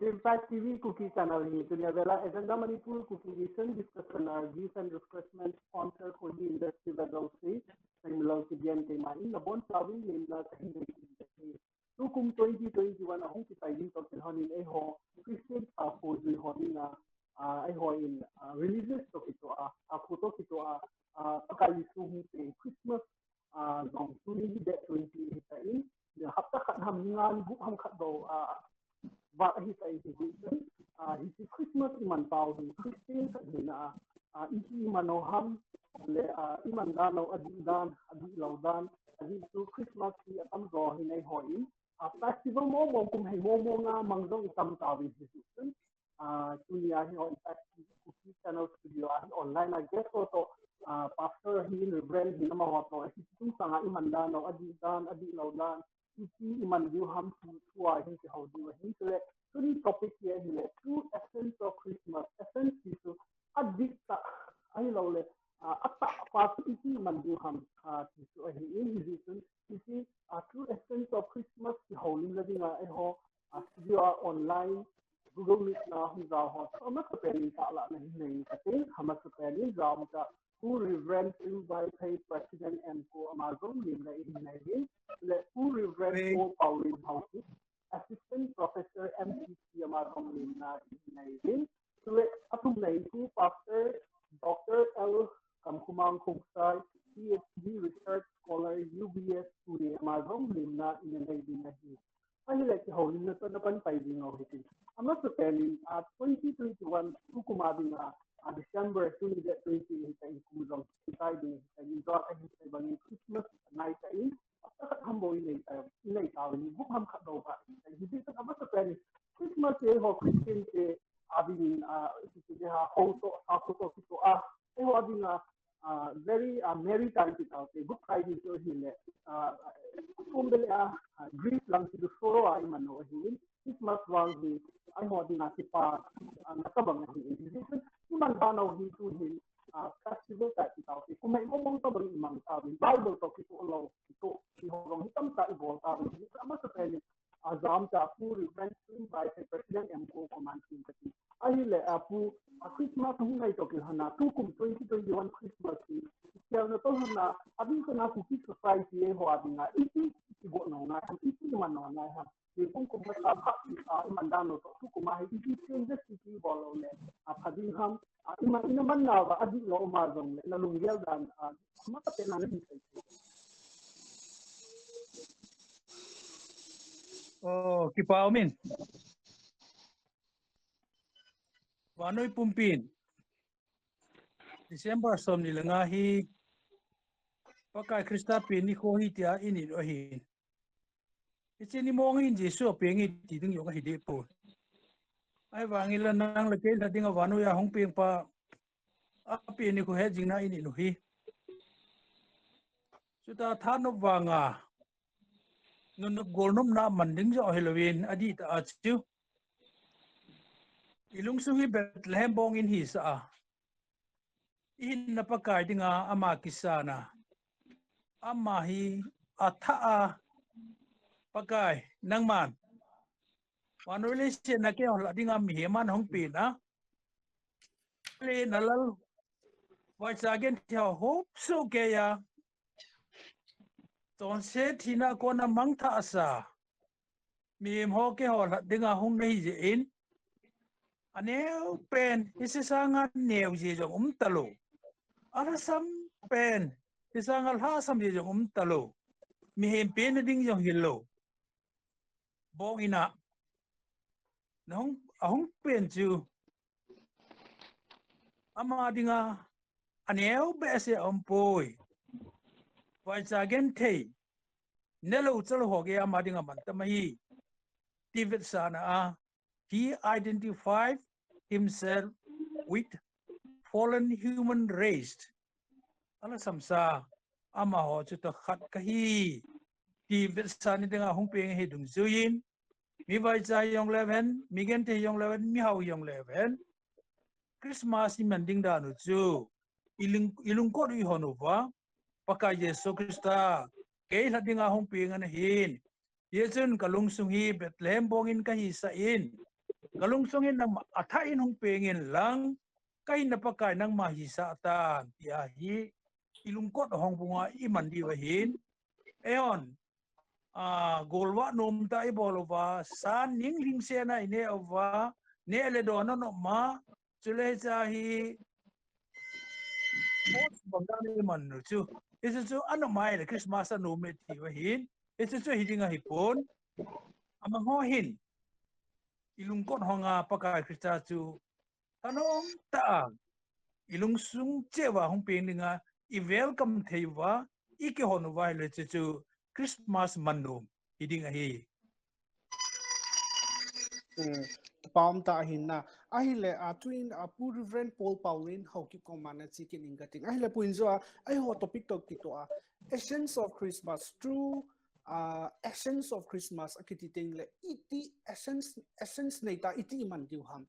Impact TV Cookie Channel hi dunia bela agenda Manipur cookie recent discussion views and refreshment sponsor for the industry bagausi similar to Bian Tema in the Bon Plavin in the Tukum 2021 ahong kitaying to kilhonin eho Christian for the honina eho in religious to kito photo kito pakai suhu Christmas dong tuni de 20 hitain hapta khat ham ngan bu ham khat do và hi sai hi hi Christmas iman pau hi Christian ka hina ihi manoham le iman dano adidan adi laudan adi tu Christmas hi am go hi nei hoin festival mo kum hai mo nga mangdong tam tawi hi tunia hi on cookie channel studio online I guess to pastor hi reverend hi nama ho to hi tung sanga iman dano adidan adi laudan iti iman du ham tua hin how do hin so the topic here is true essence of Christmas essence is adikta ai lo le atta pa iti iman du ham so in his iti true essence of Christmas the holy living ai ho studio online Google Meet na hum za ho so ma ka pen ta la nahi nahi ka te hama ka pen za ma who reverend invite president and co Amazon lim na in nahi who reverend co Pauline House assistant professor MCC Amazon lim na in nahi so atum nahi ku pastor Dr. L Kamkumang Kongsai PhD research scholar UBS Pune Amazon lim na in nahi I like the whole na pan paiding of it. I'm not telling 2021 kukumabing December 2020 in Kumuzong deciding and got a Christmas night in humble in a book ham cut over. And he did I'm not telling Christmas day or Christian day having photo having very merry time kita good Friday so hile grief lang si soro ay mano hin Christmas wang hi ay mo din nasipa nakabang hin iman banaw hin to hin festival ta kita kung may momong to bang imang sabi Bible to kito law ito ihorong hitam ta ibol ta ama sa pele azam ta puri friendship by president MCO command team kati ahile apu Christmas hunay to kilhana tukum 2021 Christmas kaya na to na abin ko na cookie society ho abin na iti ibo no na iti man no na ha kung masabak imandano to tukum ay iti changes iti bolo le apabing ham inaman na ba adi lo umazong na lungyal dan makapit na rin oh kipa amin Wanoy pumpin. December som nila nga hi pagka Krista pini ko hitia ini ohin. Ichini mo ngin Jesu pengi tiding yung hidi po. Ay wangilan nang lagay na dinga wanoy ahong ping pa pini ko hedging na ini nuhi. Suta thanop wanga nunuk golnom na manding sa Halloween adita achu. Ilung suhi Bethlehem bongin hisa in napakay di nga ama kisana ama hi athaa pagkay nang man wanulis na kayo di nga mihiman hong pina li nalal wajagin tiyaw hope so kaya tonse tina ko na mangtaasa mihim ho kayo di nga hong nahijiin aneu pen isisangan neu jejong talo arasam pen isangal hasam jejong talo mihim pen ding jong hilo bong ina nong ahong pen ju ama dinga aneu bese ompoi vai sagen te nelo chalo hoge ama dinga mantamai David sana he identified himself with fallen human race. Ala samsa ama ho chuta khat kahi David sani denga hong peng he dung zuyin mi vai cha yong leven mi gen te yong leven mi hau yong leven Christmas ni manding da nu chu ilung ko ri honu ba paka Yesu Krista ke la dinga hong peng an hin Yesun kalung sung hi Bethlehem bongin kahi sa in galung songin nang athain hong pengin lang kai na pakai nang mahisa ta ya hi ilungkot hong bunga iman di wahin eon golwa nom ta ibolova san ning ling se na ine ova ne le do no ma chule cha hi mot bangani man nu chu isu chu ano mai le Christmas no me ti wahin isu chu hidinga hipon amang ho hin ilungkot honga pakai Krista chu tanong taang ilungsung chewa hong pengninga I welcome theiwa ike honu vai le chu Christmas manum hiding a hi Palm ta hinna ahile a twin a pu reverend Paul Paulin how ki komana chicken ingating ahile puinzo ai ho topic to kito a essence of Christmas true essence of Christmas akititing le iti essence neita iti man diu ham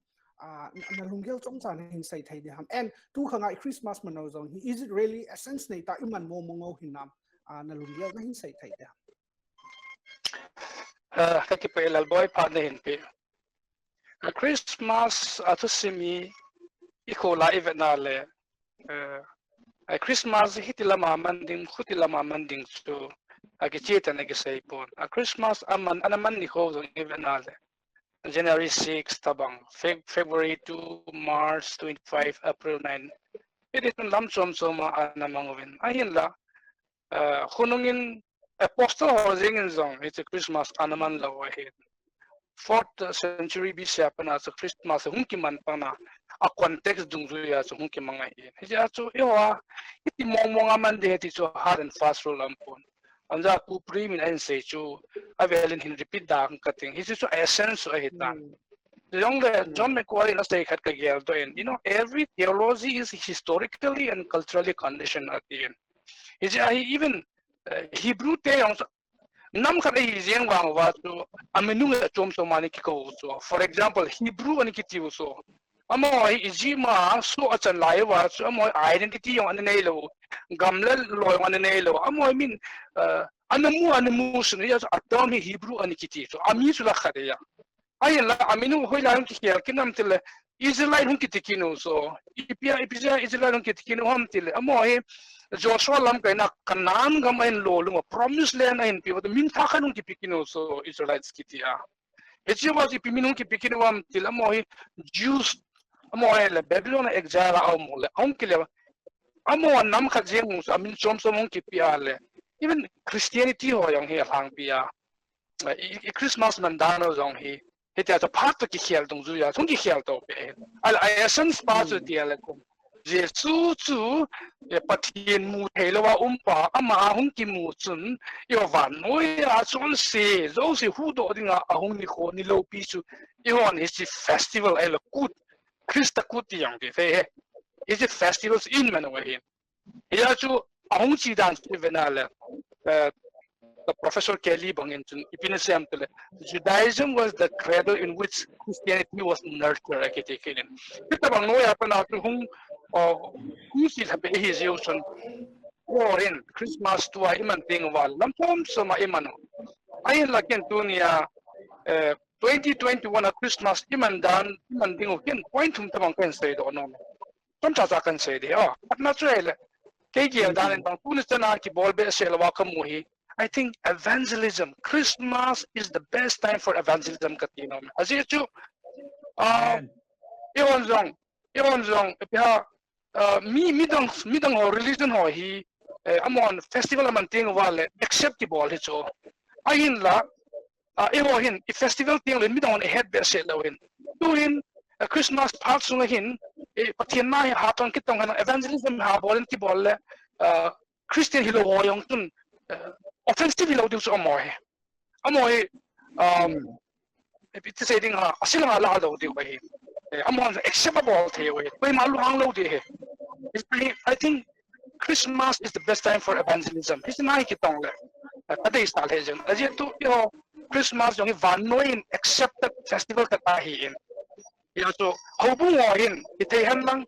na lunggel chong chan hin sai thai de ham and tu khanga Christmas mano zong is it really essence neita iman mo mongo hinam na lunggel na hin sai thai de ka ki pe lal boy pa ne hin pe Christmas atu simi ikola evena le Christmas hitilama manding khutilama manding chu agecheta ne gesai pon Christmas aman anaman ni ko zong evena le January 6 tabang February 2 March 25 April 9 it lam som soma anamangwin ahin la khunungin apostle hosing zong it's a Christmas anaman lawa he 4th century BC pana sa Christmas hungki man pana a context dungzuya so hungki mga ja so iwa iti momonga man de ti so hard and fast rule ampon anja pu primin and say chu avelin hin repeat da kating his so essence so hita long John Macquarie na say khat ka gel to and you know every theology is historically and culturally conditioned at the end is even Hebrew te nam khat ai jeng wang wa so amenu chom so mani ki ko so for example Hebrew ani ki ti so amo ijima so achan lai wa so amo identity yong an nei lo gamle lo yong an nei lo amo I mean anamu sun ya atom Hebrew ani ki ti so ami su la khade ya ai la aminu hoi la ki ya kinam til Israel hun ki ti kinu so ipia Israel hun ki ti kinu hom til amo Joshua lam kaina kanan gam ain lo lunga promised land ain pi the min tha khanung ki pikino so Israelites kitia echi was pi minung ki pikino wam tilamo hi Jews amo ele Babylon exile au mole on kile amo nam kha jeng so amin chom som ki piale even Christianity ho yang he hang pia Christmas mandano jong hi hetia to part to ki khial dong zu ya song ki khial to pe al essence part to tiale ko Jesu chu pathian mu theilawa umpa ama hung ki mu chun yo van noi a chon se zo se hu do dinga ahung ni kho ni lo pi chu yo on is festival el kut Christa kut yang de fe is it festivals in manawin ya chu ahung chi dan venale the Professor Kelly Bangin Ipinasam Judaism was the cradle in which Christianity was nurtured. Kita no ya pana hung who still have his ocean or in Christmas to a iman thing wal lampom sama imano. Ayin lakin dunia 2021 a Christmas iman dan iman thing kin point hum tamang kan say do no. Tom cha kan say de at natural kaya dan bang pulis na ki bolbe selwa kamuhi. I think evangelism, Christmas is the best time for evangelism. Katino, as you do, iwan zong, midang ho religion ho he, amon festival amanting wale acceptable hito. Ayin la, iwan if festival thing le midang on head be set lawin. Doin Christmas part sung hin, patien na haton kitong evangelism ha bolin ki bolle Christian hilo ho yong tun. Offensive lo du so amoy epit say ding asila la lo de we amon acceptable the we malu hang lo de I think Christmas is the best time for evangelism is na ki tong le ade style he jeng aje tu yo Christmas jong van noin accepted festival ka ta hi in ya so hobu wo hin ite han lang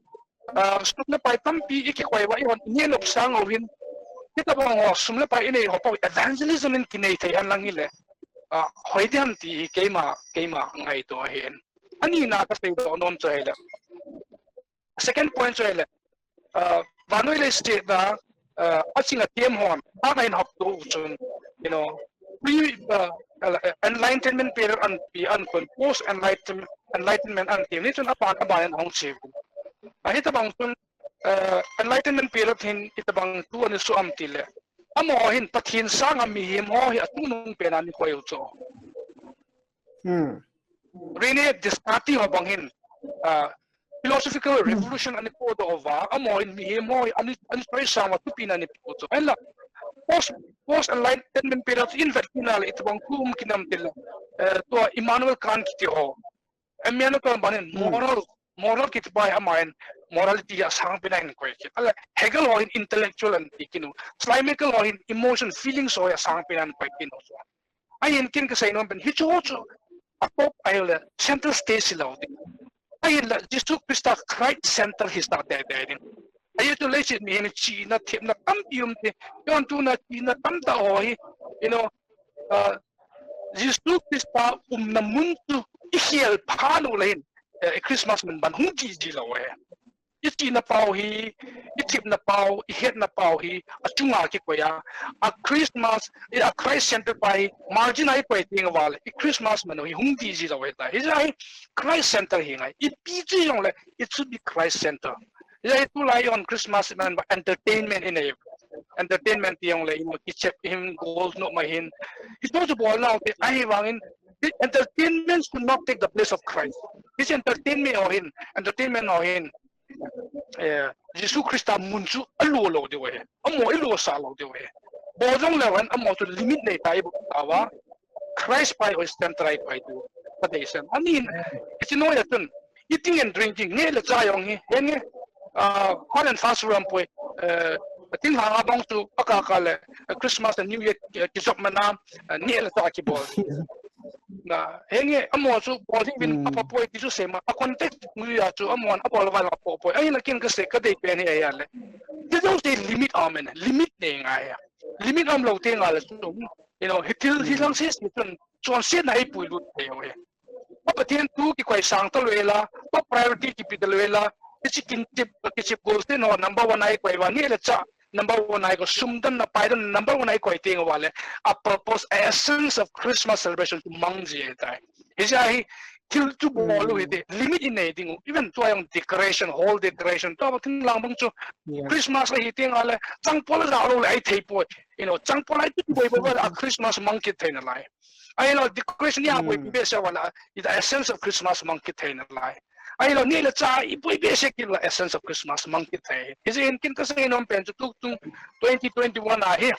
sumna pai tampi iki kwai wa yon nien op sang ovin kita bang sumle pa ini hopo evangelism in kinay tayan lang ile hoidiam ti keima ngai to hin ani na ka sei do nom chai le second point chai le vanoi le state da achinga tem hon ta nine hop do chun you know pre enlightenment period and post enlightenment and tem ni chun apa ka ba hong che ahi ta bang chun enlightenment period hin itabang tu an su am tile amo hin pathin sang am mi mo hi atunung penani ko yu cho rene disparity ho bang hin philosophical revolution ani ko do va amo hin mi mo ani try sama tu pinani ko cho ela post enlightenment period in vertinal itabang kum kinam tile to Immanuel Kant ki ho Emmanuel Kant banin moral kit by amain morality ya sang pinain ko ki ala Hegel ho in intellectual and kinu Schleiermacher ho in emotion feelings ho ya sang pinan ko kinu so ayin kin ka say no ben hicho atop ayole central stage lo ayin la Jesus Christ Christ center his not there din ayin to let me in China tip na kampium te yon tu na China tamta ho you know Jesus Christ na muntu ihiel pano lein Christmas man ban hung ji lo iti na pau hi itip na pau ihet na pau hi achunga ki koya a Christmas a Christ center by margin ai ko ting wal Christmas man hi hung ji lo ta hi jai Christ center hi ngai it pi ji yong le it should be Christ center jai tu lai on Christmas man entertainment in a entertainment yong le mo ki chep him goals no ma hin it's not ball now ai wangin entertainment should not take the place of Christ. This entertainment or in Jesus Christ munchu alolo de way. Amo ilo salo de way. Bodong lewan amo to limit na tayo tawa. Christ by or stand try by do. Padation. I mean, it's no yatun. Eating and drinking. Ne le chayong hi. Yan hot and fast ram po. Tin habang to akakale Christmas and New Year kisok manam ne le takibol. Na henge amo su boarding bin apa po iti su sema a context nguya su amo apa wala po po ay nakin kasi kaday pe ni ayale dito say limit amen limit ne ngaya limit am lo te ngala su you know hilang sis nitun chuan sen na ipu lut te we apa tien tu ki kwai sang to lela top priority ki pidalwela ichikin tip kichip goals te no number 1 ay kwai wa ni le cha number 1 ay ko sumdan na paidan number 1 ay ko ting wale a purpose essence of Christmas celebration to mangji tai is ai til tu bolu ite limit in ding even to yung decoration whole decoration to tin lang bang chu Christmas la hiting ale chang pol ra lo ai thei po you know chang pol ai tu boy boy a Christmas monkey thei na lai ai lo decoration ya boy be sa wala is the essence of Christmas monkey thei na lai ai lo ni la cha ipoy basic la essence of Christmas monkey thai is in kin ka say nom pen to 2021 a here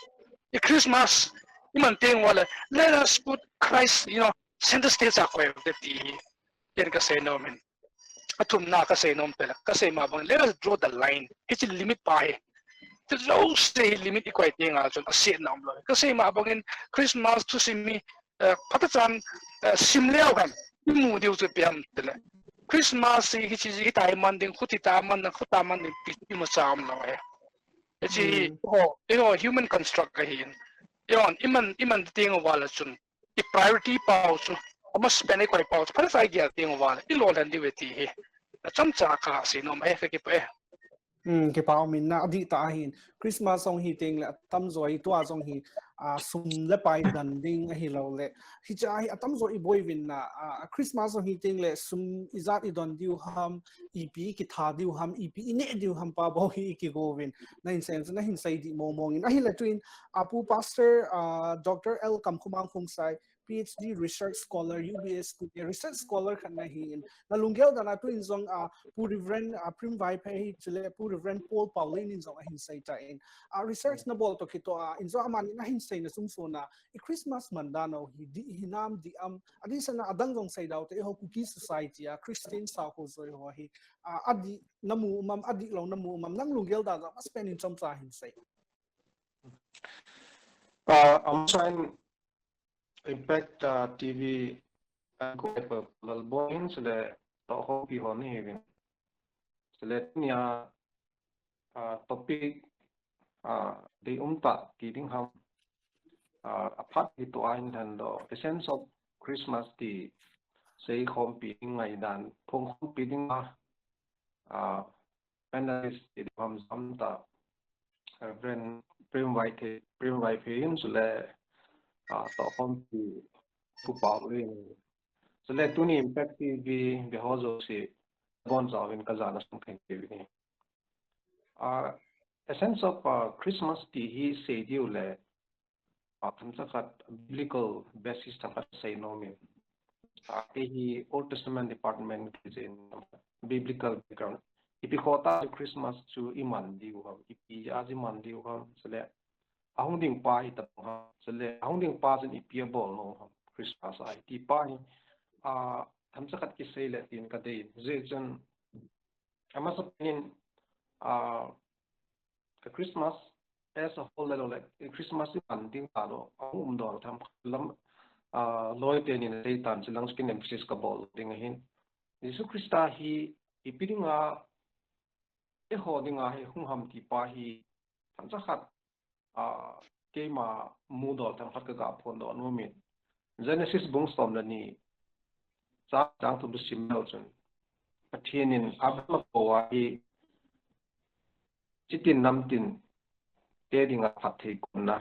the Christmas iman ting wala let us put Christ you know center stage ako that kin ka say nom atum na ka say nom pela kasi mabang let us draw the line it's a limit pa the low say limit ikoy ting also a sit nom lo kasi mabang in Christmas to see me patatan simleo kan mu diu se piam tele Christmas hi chi tai man ding khuti ta man na khuta man ni pi mo sam lo chi ho human construct ka hin yon iman ting wala chun i priority pa so ama spend ko pa pa sa gi ting wala I lo lan di weti hi cham cha ka si no mai ka ki pe ke pa min na adi ta hin Christmas song hi ting la tam zoi tua song hi sum le pai dan ding hi lo le hi cha hi atam zo I boy win na Christmas song hi ting le sum izat I don diu ham ep ki tha diu ham ep ine diu ham pa bo hi ki go win na in sense na hin sai di mo mong in hi le twin apu pastor Dr. L Kamkumang Khung Sai PhD research scholar UBS research scholar kan na hin na lunggel da na twin zong pu reverend prim vai pe chile pu reverend Paul Paulin in zong hin sai ta in research na bol to kito in zo aman na hin sai na sum so na I Christmas man da no hi hinam di adi sa na adang zong sai daw te ho cookie society Christian sa ko zo ho hi adi namu mam adi lo namu mam nang lunggel da mas pen in chom sa hin sai I'm trying impact TV ko pa lalboin sila to ho ki honi hevin sila niya topic di umta kiting ham apart itu ain dan do essence of Christmas di sei khom pi ngai dan phong khom pi ding panelist di ham samta brand prim white hin sule to khom pi pu pa rin sule tuni impact bi hozo si bon zaw in kazana sum khen ti ni essence of Christmas ti hi say diu le tham sakat biblical basis thakat say no mi hi Old Testament department is in biblical background ipi khota Christmas chu iman diu ha ipi ajiman diu ha sele ahung ding pa hi tap ha sele ahung ding pa chen ipi bol no ha Christmas ai ti pa hi tham sakat ki say le tin ka dei je chen ama sapin Christmas as a whole like Christmas iman ding ta do dor tham lam loy ten in day tan silang skin emphasis ka bol ding hin Jesu Christa hi ipiringa e hodinga he hung ham ti pa hi tham cha khat ke ma mu dol tham khat ka ga phon do no mi Genesis bung stom la ni cha chang tu sim lo chun pathian in Abraham ko wa hi chitin nam tin te dinga phat thei kunna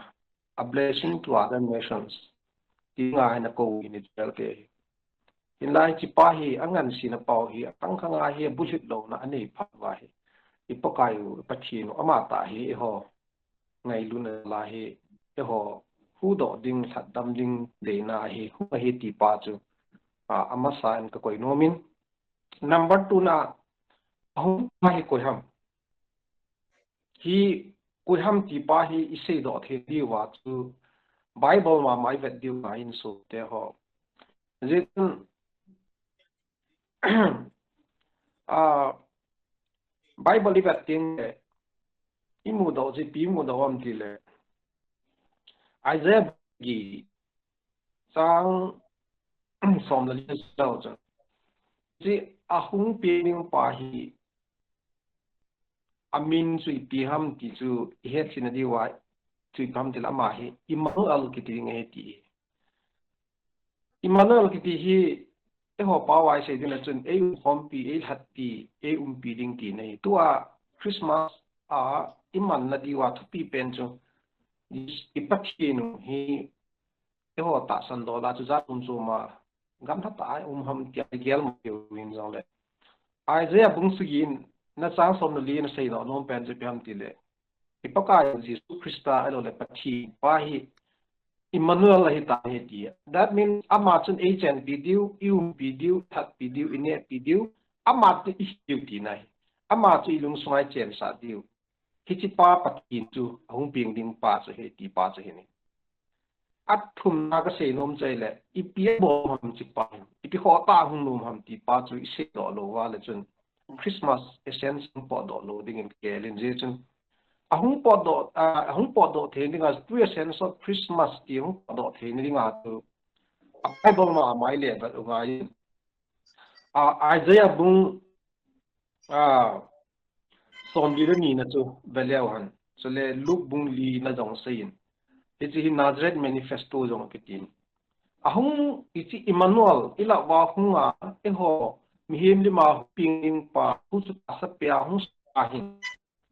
a blessing to other nations tinga na ko in Israel ke in lai chi pa hi angan sina pau hi tang khanga hi bulit lo na ani pha wa hi ipokai pathin ama ta hi ho ngai luna la hi e ho hu do ding that dam ding de na hi hu hi ti pa chu ama sa an ka koi nomin number 2 na hu hi koi ham hi koi ham ti pa hi isei do the di wa chu Bible ma mai vet diu na in so te ho zin Bible vet ting imu do ji pi mu do am ti le Isaiah gi sang som la li sao cha ji ahung pi ning pa hi amin sui pi ham ti chu he chin di wa chui pam til ama hi Emmanuel ki ti nge ti Emmanuel ki ti hi e ho pa wai se din chun e hom pi e hat pi e pi ding ti nei tua Christmas iman na di wa thu pi pen chu ipatchi nu hi e ho ta san do la chu za chu ma gam tha ta ham ti gel ma pi win jong le Isaiah bung sigin na sang som li na sei no nom pen je pam ti le ipakai Jesus Christa alo le pathi pa hi Emmanuel hi ta he ti that means ama chun agent video video that video in it video ama ti issue ti nai ama chu ilung sungai chen sa diu hi chi pa pathin chu ahung ping ding pa che he ti pa che he ni at thum na ka sei nom chai le ipi bo ham chi pa ipi ho ta hung nom ham ti pa chu ise do lo wa le chun Christmas essence po do lo ding in kelin je chun ahung po do the ni ga true sense of Christmas ti hung po do the ni nga tu Bible ma mai le ba nga yi Isaiah bung som li ni na chu belew han so le Luke bung li na jong sein iti hi Nazareth manifesto jong kitin ahung iti Emmanuel ila wa hunga e ho mihim lima ping pa hu su sa pya hu sa hin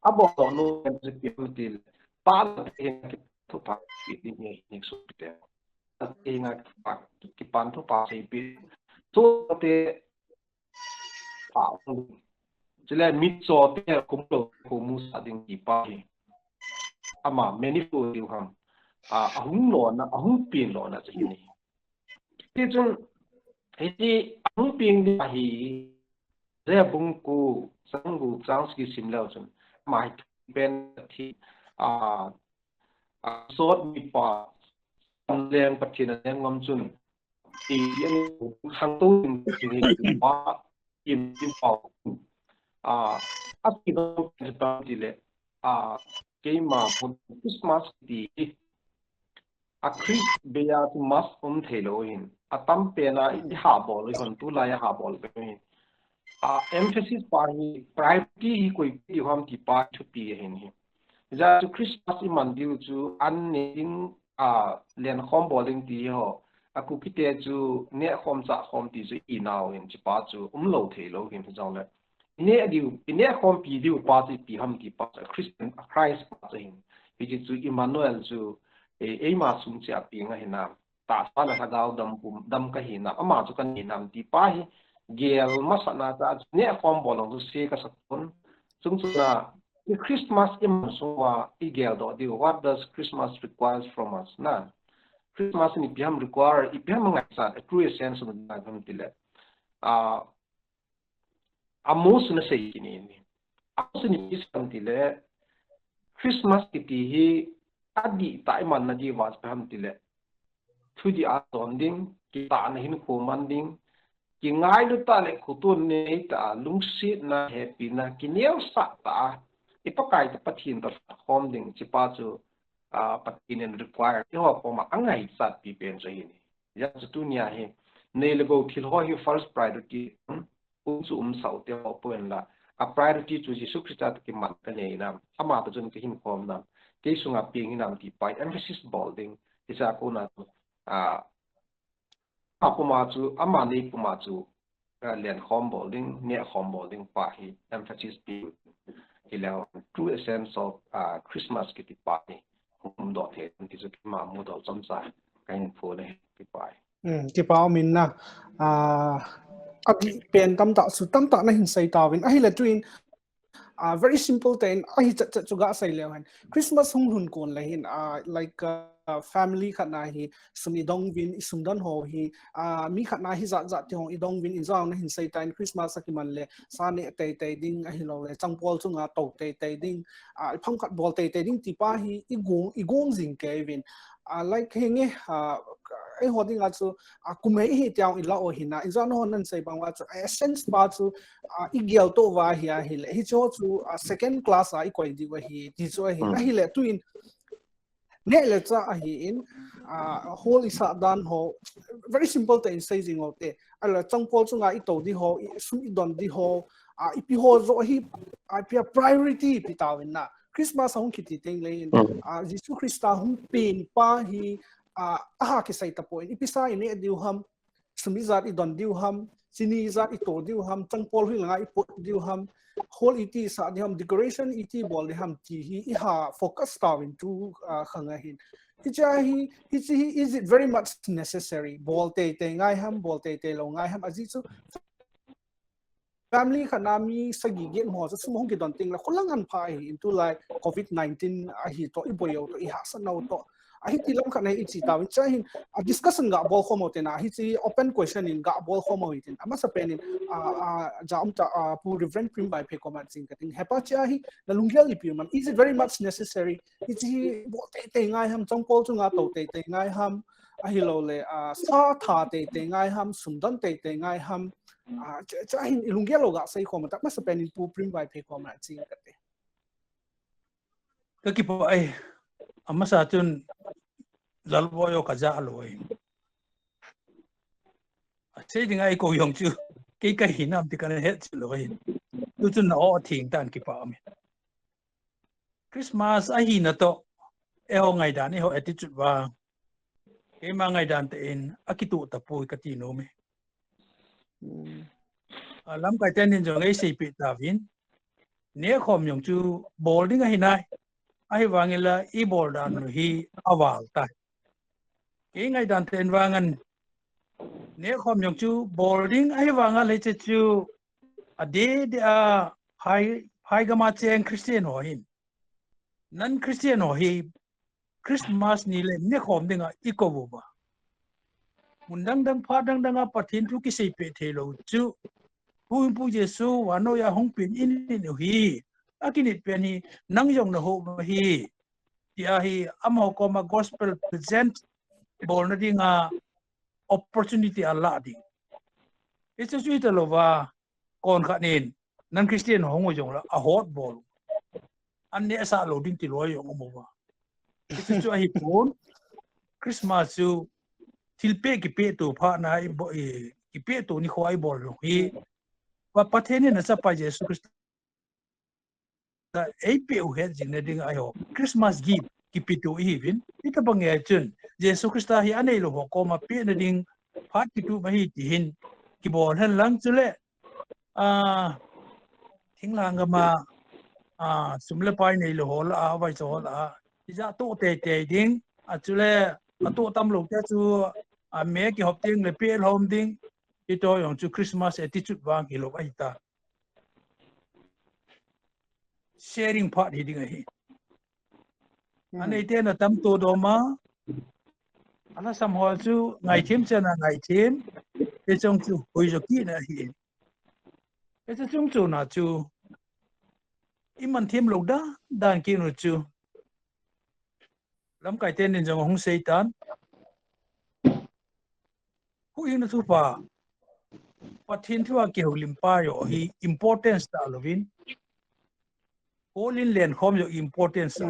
abo no se pitil pa te to pa ti ni ni su te te nga pa ki pan to pa se pi to te pa jele mit so te kum lo ko mu sa ding ki pa ama many fu yu ham ahung lo na ahung pin lo na chi ni ti chung iti ahung pin di hi ze bung ku sang gu chang ski sim lao chung mai ben thi sot mi pa leng pathin leng ngam chun ti yen sang tu ni pa im pa ati do pa ti le ke ma Christmas ti a Chris beya tu mas thelo in atam pena I ha bol hon tu la ya ha bol be emphasis pa hi priority hi koi pi hom ti pa thu pi hin hi ja tu Christmas I man diu chu an ning len khom bowling ti ho aku kite chu ne khom cha khom ti chu I naw in chi pa chu lo the lo hin jong le ne diu ne khom pi diu pa chi pi ham ti pa Christian Christ pa hin pi chu Emmanuel chu e ma sum cha pi nga hina ta sa na hagaw dam ka hina ama chu kan hinam ti pa hi gel masana ta ne khom bolong chu se ka sakon chung chu na Christmas im so wa igel do diu what does Christmas requires from us na Christmas ni biam require ibiam ngasa a true sense of the nagam tile amos na sei ni amos ni isam tile Christmas kiti hi adi tai man na di was biam tile thu di a tonding ki ta na hin ko manding ki ngai lu ta le khutun ne ta lungsi na happy na ki neu sa ta ipakai ta pathin ta hom ding chipa chu patinin require yo ko ma angai sat pi pen sai ni ya chu nia he ne le go thil ho hi first priority chu sau te ho pen la a priority chu Jesu Christ ki mat ka nei na ama ta jun ki hin khom na ke sunga ping nam ti pai emphasis bolding isa ko na apuma chu ama nei puma chu len khom bolding ne khom bolding pa hi emphasis pi ila true essence of Christmas ki ti pa ni do the ti chu ma mu do chom sa kain pho le ti pai ki pa min na agi pen tam ta na hin sai ta win ai la twin very simple thing ai cha chu ga sai le han Christmas hung hun kon la hin like family khat na hi sumi dong win isum don ho hi mi khat na hi za ti hong I dong win in zang na hin sai time Christmas ki man le sa ne te ding a hi lo le changpol chunga to te ding phang khat bol te ding ti pa hi I gong jing ke win like henge ai hoding chu kumei hi tiang I la o hina in zan ho nan sai bang wa chu essence ba chu I gel to wa hi le hi chu second class I koi di wa hi ti chu hi le twin ne le cha a hi in whole isa dan ho very simple thing say jing o te ala changpol chunga I to di ho sum I don di ho I pi ho zo hi I pi priority pi tawin na Christmas hong kiti ting le in Jesu Christa hong pin pa hi aha ki sai ta point ipisa ini diu ham sumizat I don diu ham sini zat I to diu ham changpol hi langa I put diu ham whole iti sa di ham decoration iti bol di ham ti hi iha focus tawin tu khanga hin is it very much necessary bol te ngai ham bol te lo ngai ham aji chu family khanami sagi gen mo chu sumong ki don ting la kholangan phai into like COVID-19 hi to iboyo to I hasan no to ahi tilam khanai I chi tawin chahin discussion ga bol khomo te na hi chi open question in ga bol khomo itin ama sa penin jam ta pu reverend prim by pe comment sing kating hepa cha hi na lungyal ipi man is it very much necessary hi chi bol te ngai ham chongpol chunga to te ngai ham ahi lo le sa tha te ngai ham sumdan te ngai ham chahin lungyal ga sai khom ta ma sa penin pu prim by pe comment sing kate ka ki po ai amma sa chun zalboyo ka ja loi sei ding ai ko yong chu ke ka hinam ti kan het loi tu chun no thing tan ki pa mi Christmas a hi na to e ho ngai dan e ho attitude wa ke ma ngai dan te in akitu ta pu ka ti no me lam ka ten in jong ai sei pi ta vin ne khom yong chu bolding a hi nai ai wangila I bol dan hi awal ta ke ngai dan ten wangan ne khom yong chu bolding ai wanga le chu ade a hai ga ma chen Christian ho hin non Christian ho hi Christmas ni le ne khom dinga I ko bu ba mundang dang pha dang a pathin tu ki sei pe the lo chu pu Jesu wa no ya hong pin in ni hi akinit pen hi nang yong na ho hi tia hi amo ko ma gospel present bol na dinga opportunity ala di it's a sweet lova kon khanin nan Christian hong yong la a hot ball an ne sa loading ti lo yong mo ba it's a hi pon Christmas su tilpe ki pe to pha na ki pe to ni khoi bol lo hi wa pathene na sa pa Jesu Christ AP u het jing na ding ayo Christmas gift ki pitu even ita bang ya chun Jesu Christa hi anei lo ho ko ma pi na ding phat ki tu ma hi ti hin ki bol han lang chule thing lang ga ma sumle pai nei lo ho la vai so la ti ja to te ding chule to tam lo te chu me ki hop ting le pi hom ding ki to yong chu Christmas attitude wang hi lo ai ta sharing part hi ding hi anei te na tam to do ma ana sam ho chu ngai thim chen na ngai thim te chong chu hoi jo ki na hi te chong chu na chu iman thim lo da dan ki no chu lam kai ten nin jong hong seitan hu in thu pa pathin thua ke holim pa yo hi importance ta lovin all in len khom yo importance so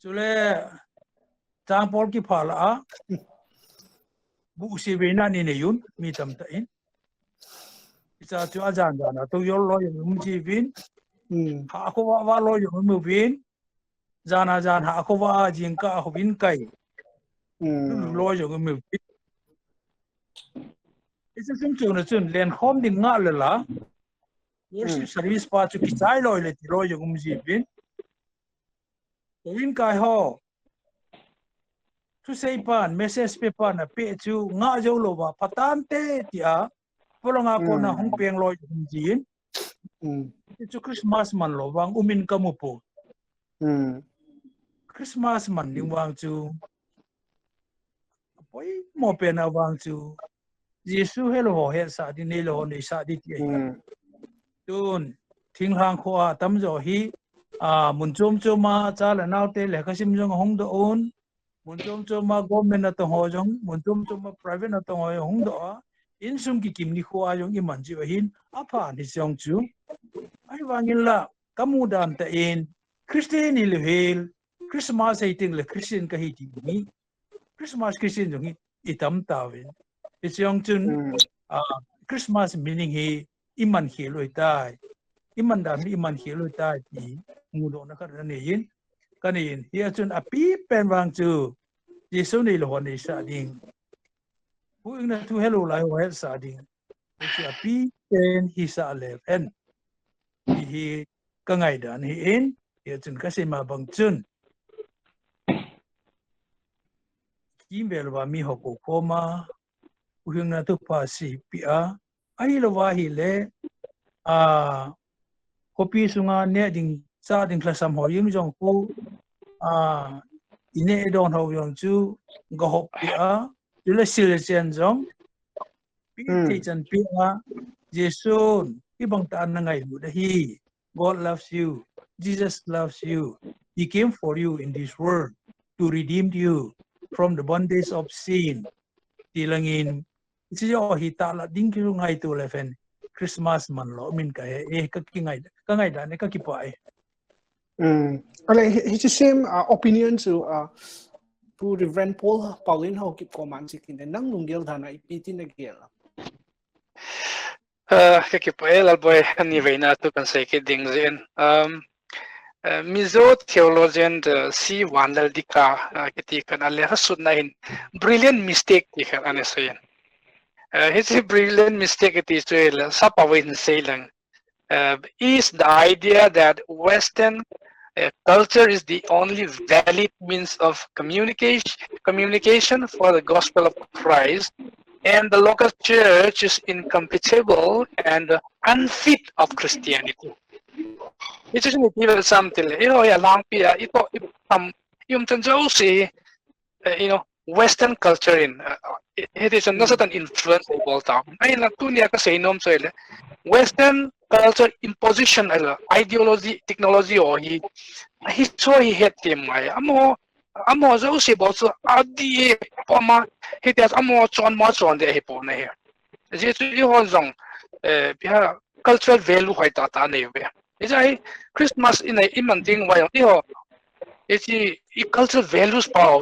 chule chang pol ki phala a bu si ve na ni ne yun mi tam ta in cha chu a jan na to yo lo yo mu ji vin ha ko wa lo yo mu vin jana jan ha ko wa jing ka ho vin kai lo yo mu vin it's a chung na chun len khom ding nga le la worship service pa chu ki chai lo le ti lo yo mu ji vin vin kai ho tu sei pan message pe pan na pe chu nga jo lo ba patan te tia polonga ko na hong peng lo jin chu Christmas man lo wang umin kamu po Christmas man ning wang chu poi mo pe na wang chu Jesu hello ho he sa di ne lo ne sa di ti tun thing hang kho a tam jo hi mun chom choma cha la nau te le ka sim jong hong do on mun chom ma government na to ho jong mun chom ma private na to ho hong do in sum ki kim ni kho a jong i man ji hin a pha ni jong chu ai wangin la kamu dan ta in Christian il hel Christmas ai ting le Christian ka hi ti ni Christmas Christian jong itam ta wen i jong chun Christmas meaning hi iman hi loi tai iman da mi iman hi loi tai ti mu do na ka ne yin kanin hi chun api pen wang chu Jesu ni lo ni sa ding hu na tu hello lai ho sa ding chi api pen hi sa le pen hi ka ngai dan hi in hi chun ka se ma bang chun kim bel wa mi ho ko koma hu na tu pa si pi a ai lo wa hi le kopi sunga ne ding sa ding klasam ho yim jong ko ine don ho yong chu go hop pi a tu le sil chen jong pi ti chan pi a Jesu i bang ta na ngai lu da hi God loves you Jesus loves you he came for you in this world to redeem you from the bondage of sin tilangin si yo hi ta la ding ki ngai tu le fen Christmas man lo min ka ka ki ngai da ne ka ki pa It's the same opinion to Reverend Paul Pauline how keep command chicken and nang nunggel dhana ipitin na gel. Kakipael alboy ani veina tu kan say ki ding zen. Mizo theologian C. Wandal Dika kiti kan ale hasud na hin brilliant mistake di kan ane sayan. It's a brilliant mistake it is to sapawin saylang. Is the idea that Western culture is the only valid means of communication for the gospel of Christ, and the local church is incompatible and unfit of Christianity. It's just even something, Western culture in it is not certain influence of all time. Western culture imposition ideology technology or he so he had him amo zo si bo so adi poma he has amo chon de he po na here je chu ho zong bia cultural value hoi ta ne be is ai Christmas in a iman wa yo it's cultural values pa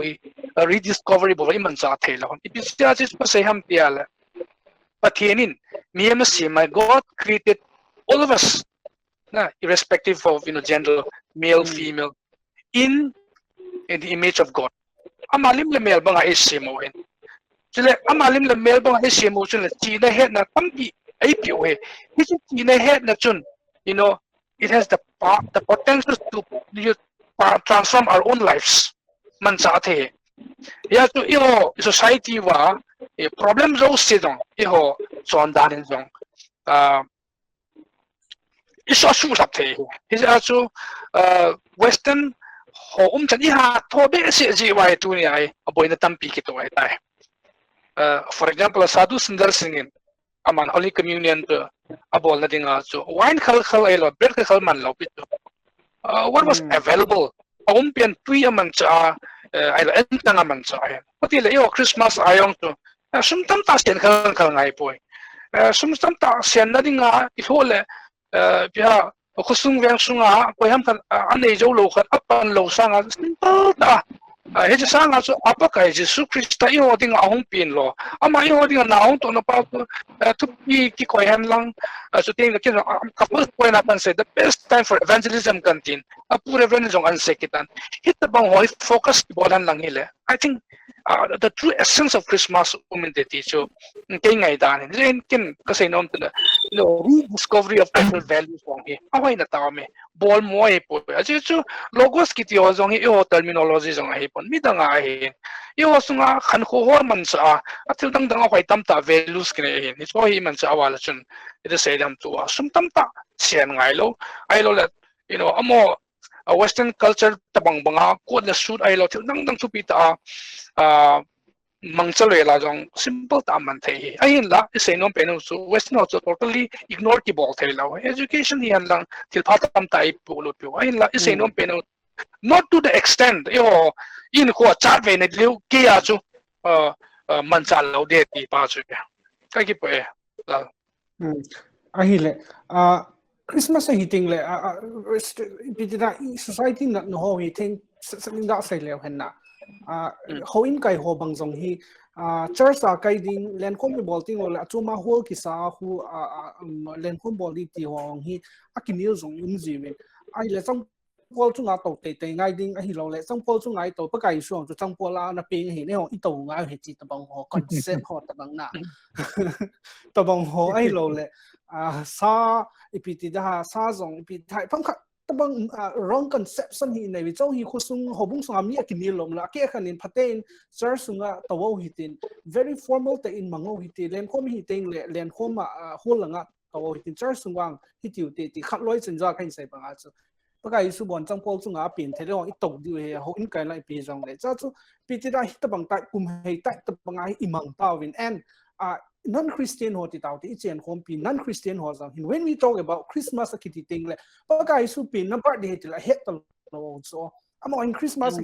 rediscovery bo iman sa thela it is just pa say ham piala patienin my God created all of us, irrespective of gender, male, female, in the image of God. amalim le mel banga esimo hen chile amalim le mel banga esimo chun le chi na het na tampi ai pio he hi chi na het na chun you know it has the potential to transform our own lives man sa the ya tu iho society wa problem zo se dong iho chon dan dong iso su sap the is also western ho chan ha tho be se ji wa tu ni ai aboi na tampi ki to ai tai for example sadhu sundar singin aman holy communion to abol na dinga so wine khal ai lo bread khal man lo pit what was available pian tui aman cha ai la entang aman cha ai pati le yo christmas ayong to sum tam ta sen khal ngai poi sum tam ta sen na dinga I hole pia khusung weng sunga ko ham kan anei jo lo khat apan lo sanga simple ta he cha sanga so apa kai jesu christa I ho dinga ahong pin lo ama I ho dinga naung to na pa to ki ko ham lang so ting ke ka first point apan say the best time for evangelism kantin apure evangelism an sekitan hit the bang hoi focus bolan lang hile I think the true essence of Christmas uminteti so kay ngai dan in kin kasi nom to rediscovery of personal values wong hi awai na ta me bol mo e po aje chu logos kiti o jong hi o terminology jong hi pon mi danga hi yo sunga khan kho ho man sa atil dang dang hoi tam ta values kre hi ni so hi man sa awala chun it is say dam to sum tam ta sian ngai lo ai lo let amo a western culture tabang banga ko na shoot ai lo til dang dang tu pi ta mangchalwe la jong simple ta man the ai la se no pe no so western also totally ignore ki bol the la education hi an lang til phatam tai pu lo pu ai la se no pe no not to the extent yo in ko chat ve ne liu ke ya chu man chal lo de ti pa chu ka ki pe la ai le Christmas a hitting le society not no ho hitting something that say le hen na ho in kai ho bang jong hi church a kai ding len kom bol ting ol achuma hol ki sa hu len kom bol ti hong hi akinil jong um ji me ai le chang pol chu nga to te ngai ding a hi lo le chang pol chu ngai to pa kai su chu chang pol la na ping hi ne ho I to ngai he chi ta bang ho concept ho ta bang na ta bang ho ai lo le sa ipiti da sa zong ipiti thai phang kha tabang wrong conception hi nei chong hi khusung hobung sangam ni akinil lom la ke khanin phaten church sunga tawo hitin very formal te in mango hiti len khom hi teng le len khom holanga tawo hitin church sungwang hitiu te ti khat loi chen ja khain sai banga chu pakai su bon chang pol chunga pin the lo I tok di he ho in kai lai pi jong le cha chu piti da hi tabang tai kum hei tai tabanga imang tawin and non-Christian ho ti tau ti chen khom pi non-Christian ho jang when we talk about Christmas akiti ting le pakai su pin na part de ti la het lo so amo in Christmas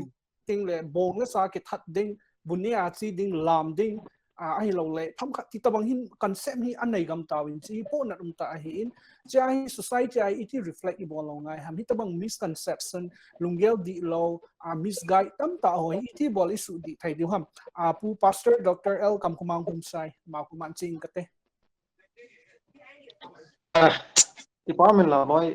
ting le bong le sa ke that ding bunia chi ding lam ding ai lo le pham kha ti tabang hin concept hi anei gam tawin chi po na um ta hi in chai society I it reflect ibol lo ngai ham hi tabang misconception lungel di lo misguide tam ta ho it bol isu di thai di ham pu pastor Dr. L kam kumang kum sai ma kuman ching kate department la moi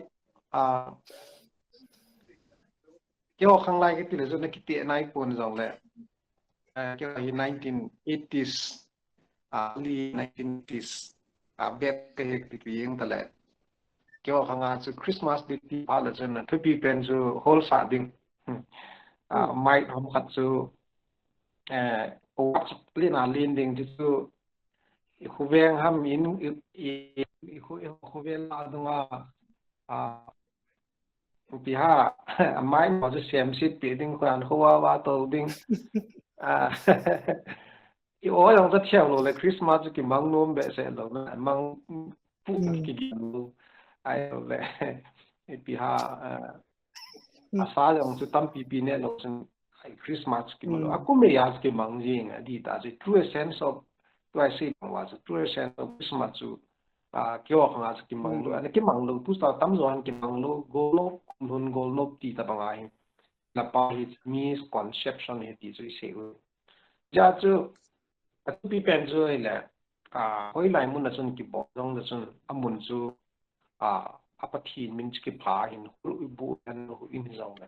kyo khang lai ke ti le zo na ki ti nai pon jong le kyo hi 1980s early 1980s back ke hek ti yeng ta le kyo khang a chu Christmas di ti pa la chen na thupi pen chu whole sa ding mai hom khat chu o lina lending chu khu veng ham in khu vel la dunga pi ha mai mo chu sem sit pi ding kwan khuwa wa to ding I oi long ta thiau lo le Christmas ki mang nom be se lo na mang pu ki gi lo ai lo le pi ha asa long chu tam pi ne lo chen Christmas ki lo aku me yas ki mang jing di ta se true sense of to I say was true sense of Christmas chu kyo khang as ki mang lo ki mang lo tu sa tam zo han ki mang lo go lo nun go lo ti ta bang ai la pa hi misconception he ti chu se ja chu pi pen chu le hoi lai mun na chun ki bo jong na chun amun chu apathin min ki pha hin hu bu an hu in zong le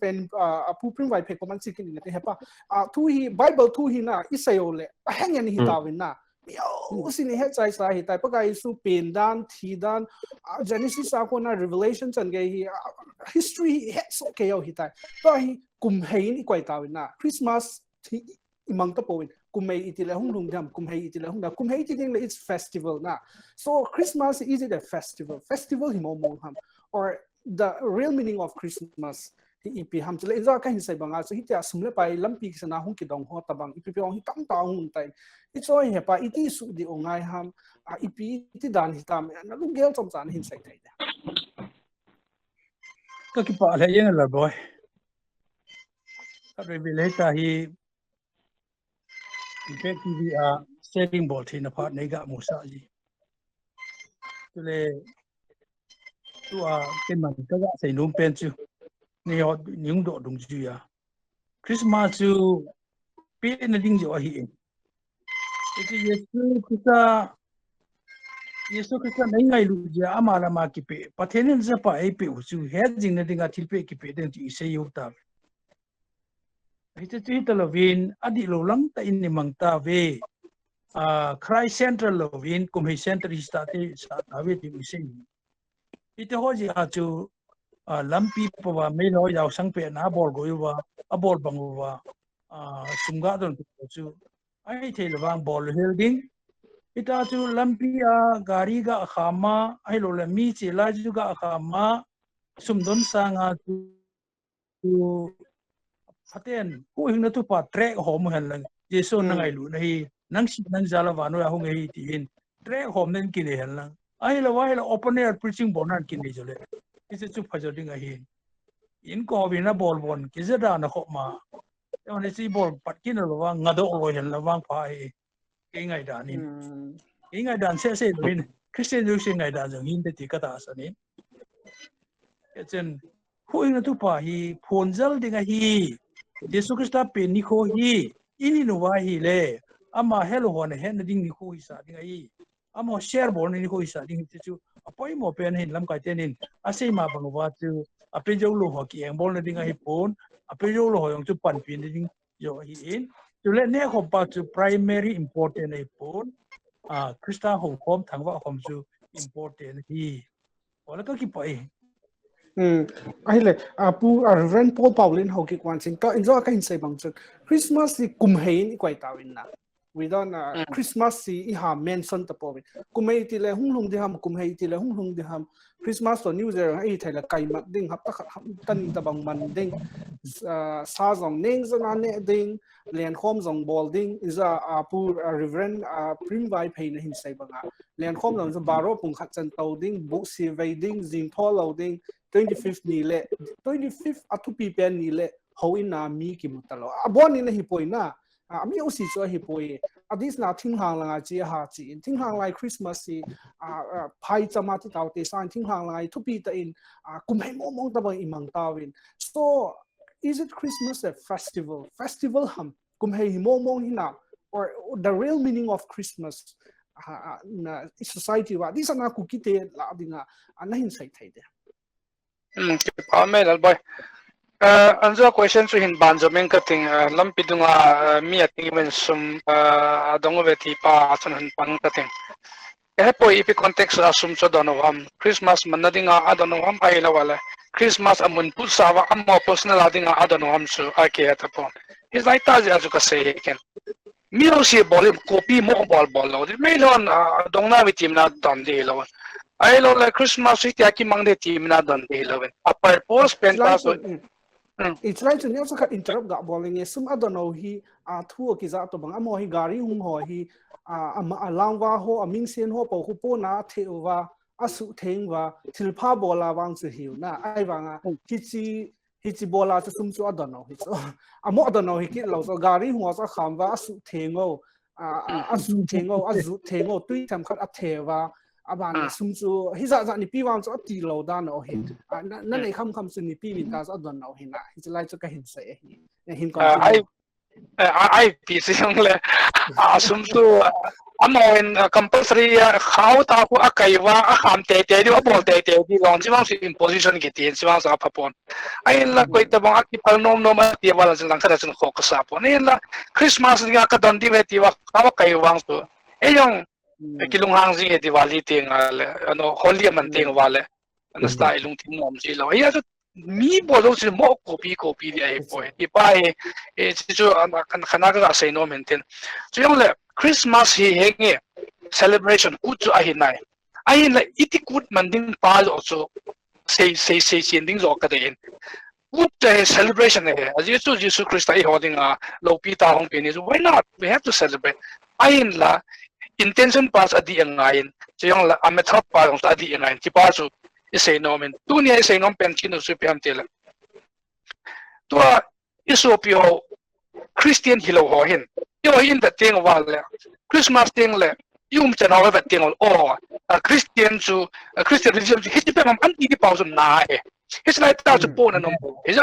pen pu prim vai phe ko man chicken in te hepa thu hi Bible thu hi na Isaio le hang yan hi tawin na yo sin he chai sa hi tai pa kai su pen dan thi dan Genesis a ko na Revelation chan ge hi history he so ke yo hi tai to hi kum hei ni kwai tawin na Christmas thi imang ta powin kum hei itile hung lung dam kum hei itile hung da kum hei ti ding it's festival na so Christmas is it a festival hi mo ham or the real meaning of Christmas hi ipi ham chale za ka hin sai banga so hi tia sumle pai lampi sana hung ki dong ho tabang ipi pyong hi tam ta hung tai it's oi he pa iti su di ongai ham ipi ti dan hi tam na lu gel chom chan hin sai thai da ka ki pa le yang la boy ka revelata hi effectively setting ball in a part nega musa ji le tu cái mà các bạn thấy nôm pen chưa nhiều những độ đúng chưa Christmas chưa biết là đinh dọa hiện cái Yesu Christa mấy ngày lúc giờ mà là mà kịp bắt thế nên sẽ phải bị usu hết gì nên tiếng Anh bị kịp đến chỉ sẽ yêu ta itu itu lovin adi lo lang ta ini mang ta ve Christ Central lovin kumhi center istati sa tawe ti mising itu ho ji achu lampi pawa me lo yaw sang pe na bol go yuwa abol bangwa sumga don chu ai the lawang bol holding ita chu lampi gari ga khama ai lo la mi che la ju ga khama sumdon sanga chu Haten, who in the two part track home and Jason Nangailu, Nang Zalavano, whom he in track home then kill hell. I have a while open air preaching bonnet kinijole. It's a super jotting a hin. In Covina ball one, Kizada and a hopma. On a sea ball, but Kinova, Nado oil and Lavang pie. King I done in. King I done says it when Christian using I done in the Tikatas and in. It's in who in the two part he ponzel ding a he. Yesu Christa pe niko hi ini no wa hi le ama hello hon hen ding niko hi sa ding ai ama share bon niko hi sa ding chu apoi mo pen hin lam kai tenin ase ma bang wa chu ape jo lo ho ki eng bol ding ai pon ape jo lo ho yong chu pan pin ding yo hi in chu le ne ho pa chu primary important ai pon Christa ho khom thang wa khom chu important hi wala ka ki pai ai le pu Reverend Paul Paulin ho ki kwan sing ka enjoy ka hin sai bang chu Christmas si kum hei ni kwai tawin na we don't Christmas si I ha mention ta po kum hei ti le hung de ham kum hei ti le hung de ham Christmas to New Year ai thai la kai mat ding hap ta tan ta bang man ding sa zong ning zona ne ding len khom zong bol ding is pu Reverend prim vai phei na hin sai banga len khom zong baro pung khat chan tau ding bu si vai ding jing thol ding 25th ni le 25th atupi pen ni le ho in na mi ki mutalo abon ni na hi poi na mi o si cho hi poi adis na thing hang la chi ha chi thing hang lai Christmas si phai chama ti taw te san thing hang lai thupi ta in kum hai mo mong ta bang imang tawin so is it Christmas a festival ham kum hai mo mong hina or the real meaning of Christmas na society wa dis na ku kite la dinga anahin sai thai de Amen, boy. Another question to him, Banjamin cutting, Lampidunga, me at even some Dongoveti pa and pan cutting. Epo if context assumes Donovam, Christmas Manadinga, I don't know, Ailawala, Christmas amun Pusava, I'm more personal adding I don't know, so I care upon. It's like that, as you can say, he can. Me also ball copy more ball, the mail on Donna with him not done the 11. I love like Christmas week yaki mang de team na don day 11. Upper post pentaso. It's like to also cut interrupt that balling is some other no he two ki za to bang amo hi gari hung ho hi alangwa ho aming sen ho po po na thewa asu thengwa thilpha bola wang chu hiu na ai wanga hichi bola chu sum chu other no hi so amo other no hi ki lo so gari hung so khamwa asu thengo asu thengo tui tham khat athewa aban sumchu hiza za ni piwang cho ti lo da no hin na nei kham su ni pi win ta so don no hin na hi lai cho ka hin se hin ko I PC le sumchu amoin compulsory khao ta ko akaiwa a kham te te di bol te te di long chiwang si imposition ki tin chiwang sa phapon ai la koi ta bang aki pal nom nom ti wala jang khara jang khok sa pon ai la Christmas nga ka don di ve ti wa khawa kaiwang so e yong kilung hang ji diwali ting ano holy man ting wale an style lung tin nom ji lo ya mi bodo si mo copy di ai po ti pa e chu kan khana ga sei no maintain so yong le Christmas hi henge celebration good to ahinai ahin la iti good manding pal also say ding zo ka den good celebration he as Jesus Christ ai holding a lo pi ta hong pe ni why not we have to celebrate ahin la intention pas adi angain so yung la amethrop pa yung adi angain ti pa su isay nomen tu niya isay nom pen kino su piam tela to isopio Christian hilo ho hin yo in the thing wala Christmas thing le yung chano ba thing all Christian su Christian religion hit pa mam anti di pa su na it's like that po na no it's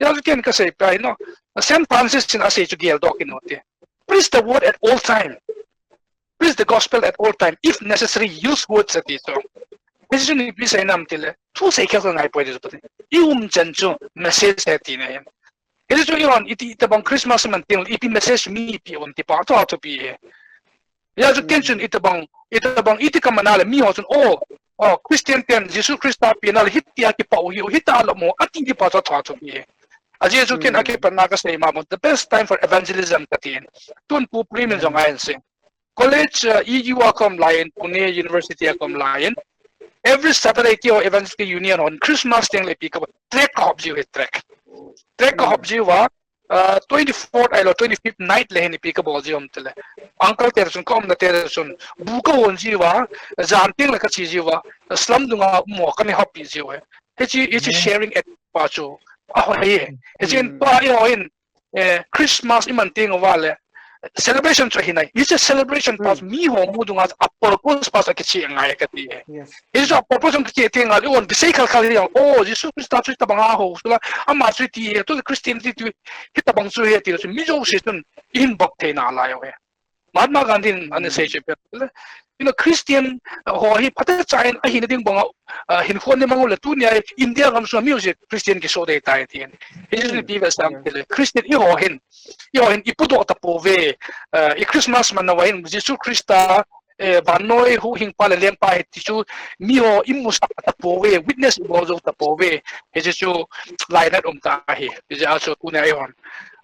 just ken ka say pa no Saint Francis in asay to gel doc inote preach the word at all time. Preach the gospel at all time. If necessary, use words at it. This is only say nam tile. Two say kaya ngai pwede so pati. Janju message at it. It is only on iti itabang Christmas man ting ipi message mi ipi on tipa to pi. Ya so tension itabang iti kamanala mi ho oh Christian ten Jesus Christa pinal hitia ki pa uhi hita alo mo ati di pa to pi. As you can aki panaka say mamo the best time for evangelism katin. Tun pu primin jong ayon sing. College EU akom lion, Pune University akom lion. Every Saturday ki Evangelical Union on Christmas thing like pick up trek hobji with trek. Trek hobji wa 24th I 25th night le ni pick up hobji tele. Uncle tersun kom na tersun buka onji wa janting la ka chiji wa slum dunga mo ka ni hobji ji wa. It's sharing at pacho. Oh hey. It's in pa in Christmas imanting wale. Celebration to hinay. It's a celebration pas mi ho mo dunga a purpose pas akichi ngai kati. Yes. It's a purpose ng kichi tinga on bisay kalkali oh Jesus Christ ta suita banga ho sula ama suiti to the Christianity to hita bang su he ti so mi jo season in bok te na la yo he. Mahatma Gandhi an say che Christian ho hi pata chain a hin ding banga hin khon ne mangol tu nia India gam so music Christian ki so de tai ti. It is the people sam Christian I ho hin ipudo ta pove I Christmas man na wain Jesus Christa banoi hu hing pala leng pa ti chu mi ho imus ta pove witness bozo ta pove he chu lai na ta hi is also tu ne ai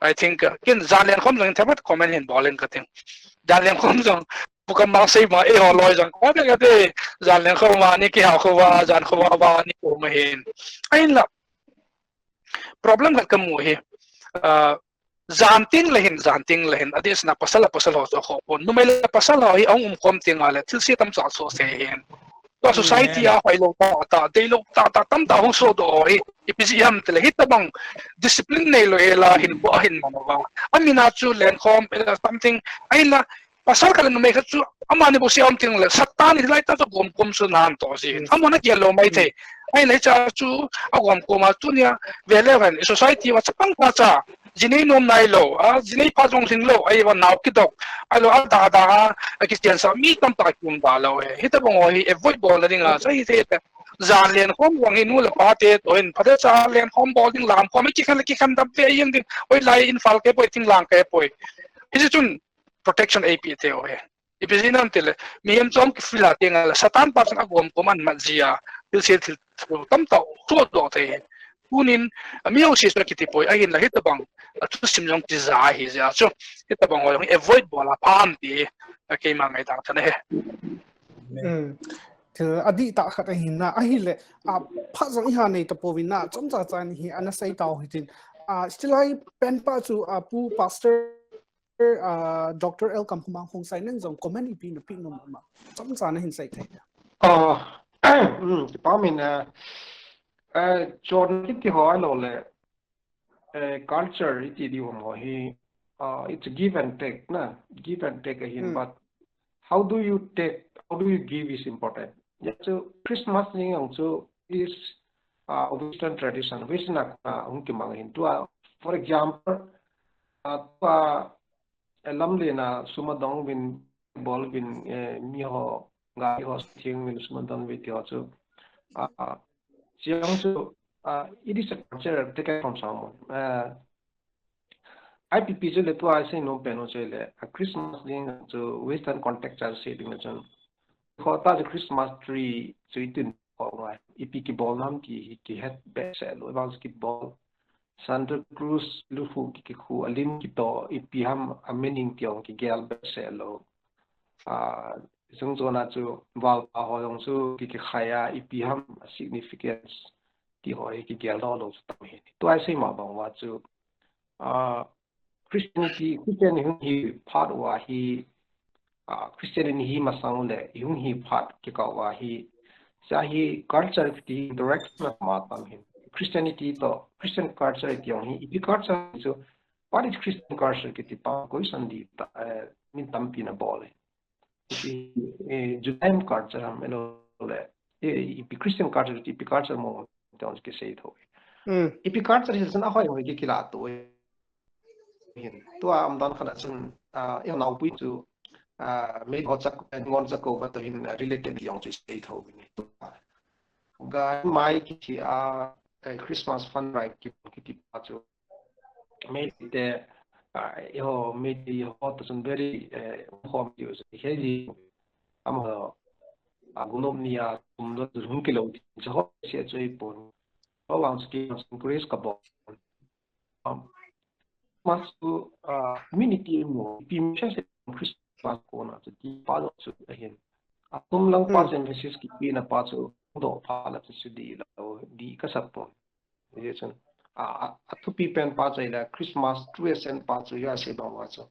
I think kin zalian khom jang thamat comment hin bolen ka ting zalian khom jang bukan masih ma ho loi jang ko de de zalian khom ma ni ki ha kho wa zan kho wa ni ko ma hin ai la problem ka kamu he zanting lehin adis na pasal ho so ko numela pasal ho ang kom tingala til si tam sa so se hen to society a hoi lo ta de lo ta tam ta hong so do hi ipisi ham tele hitabang discipline nei lo ela hin bo hin manawa amina chu len khom something ai la pasal kala numai kha chu amani bo siam ting le satani lai ta gom kom su nan to si amona ki lo mai the ai le cha chu agom ko ma tu nia velevan society wa chapang pa cha jinei nom nai lo jinei pa jong sing lo ai wa naw ki dok ai lo al da ki tian sa mi tam ta kum da lo he hita bong hi avoid bol la dinga sa hi the zan len khom wang inu la pa te to en phada cha len khom bol ding lam khom ki khan dam pe yeng ding oi lai in fal ke poi ting lang ke poi hi chun protection ap te ho he ipisinam tele mi em chom ki fila te nga satan pa sang agom ko man ma jia til se til tam ta so do te unin mi o sis ki tipoi agin la hita bang tu sim jong ti za hi ja so hita bang oi avoid bola pam ti ke ma ngai ta thane he til adi ta khat hin na a hi le a pha jang hi ha nei to povina chom cha chan hi ana sai taw hitin still I pen pa chu pu pastor Dr. El Kampumang Hong Sai nang jong comment ipi na pi nom ma chom cha na hin sai thai pa min Jordan ki ho lo le culture iti di ho hi it's give and take again but how do you give is important so Christmas ning so is Western tradition Western ki mang hin to for example lamle na sumadong win ball bin mi ho ga ho thing min sumandan video chu chiang chu it is a culture taken from someone IPP chu le to I say no peno chele a Christmas ding to western context as say ding chan for the Christmas tree chuitin ko ngai ipi ki ball nam ki het be se lo basketball Santa Cruz lufu ki khu alim ki to ipi ham amening tiong ki gel be se lo sung zona chu wal a ho yong chu ki khaya ipi ham significance ki hoi ki gel lo to he to I say ma bang wa chu Christianity he part wa he Christianity he masang le yung he part ki ka wa he sa he culture ki direct ma tam he Christianity to Christian culture ki yung he culture so what is Christian culture ki ti pa koi sandi min tam pi na bole ki Judaism culture am lo le ipi Christian culture ti ipi culture mo don't ki say tho ipi culture is na hoy ki kila to tua am dan khana sun yang nau pui chu me ho chak ngon chak ko ba to hin related yong chu state ho ni ga mai ki Christmas fun right ki ti pa chu me te yo me ti ho to sun very home use he am ho gunom nia tum do hun ki lo chu ho se chu pon ho wang ski grace ka bo masuk community mo pimsa sa Christmas ko na di pa so ahin atum lang pa sa emphasis ki pina pa so do pa la sa di di kasapon yeson atu pipen pa sa ila Christmas trees and pa so ya se ba wa so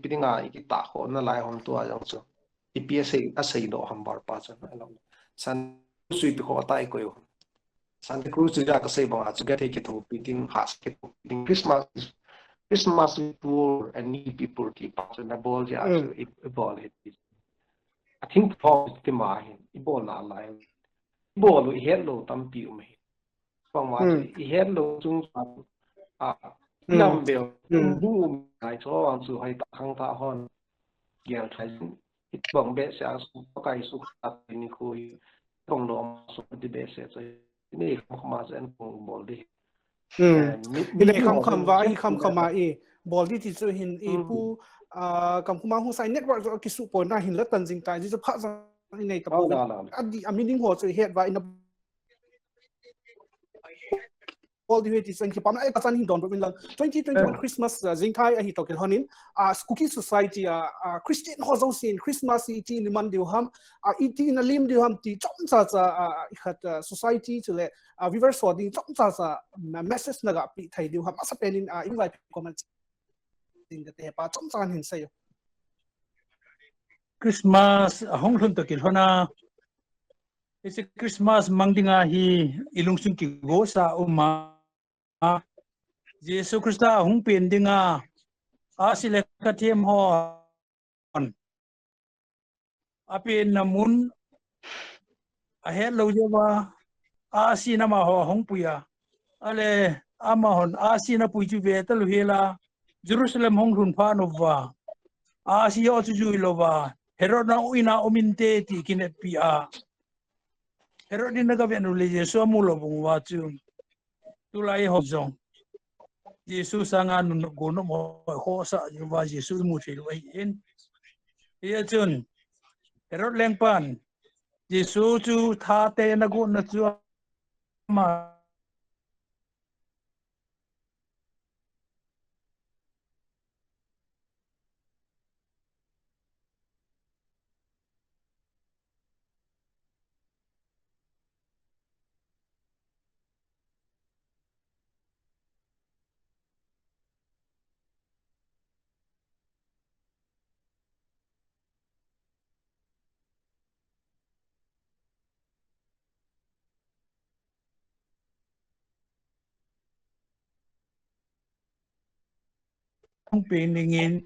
pitinga ikita ko na lai hom to ayang so IPSA asay do hambar pa sa alam san sui pi ko tai ko yo Santa Cruz ja ka say ba so get it to piting hasket piting Christmas poor and needy people keep out in the ball ja so ball hit I think for the mahin ball la lai ball hello tampi me pang wa hello chung nam bel du ai cho ang su hai ta khang ta hon gyal thai it bang be sa su kai su ta ni ko tong lo su di be se so ni ma sen pong ball di ile kham wa hi kham khama ball di ti chu hin pu kam khuma hu sai network ki su po na hin la tan jing tai ji chu pha sa nei ta po adi amining ho chu het wa in all the way to thank you pam ai pasan hin don bin lang 2021 Christmas jing thai a hi to kel honin cookie society Christian ho zo sin Christmas ti ni man diu ham ti na lim diu ham ti chom cha khat society chule viewers for ding chom cha message na ga pi thai diu ham asa penin invite comment ding the te pa chom cha hin sai Christmas hong thun to kel hona it's a Christmas mangdinga hi ilungsung ki go sa Jesus Christa hung pin dinga asile katiem ho apin namun ahet lo jewa asina ma ho hong puya ale amahon asina puju ve talu hela Jerusalem hong run pa nova asio chu lova Herod na ina ominte ti kinet pia Herod din nagavenu le Jesu amulo bung wachu tulai hozong Jesus sangan gono mo ho sa wa Jesus mu thil wai in ye chun Herod lengpan Jesus chu tha te na go na chu ma peningin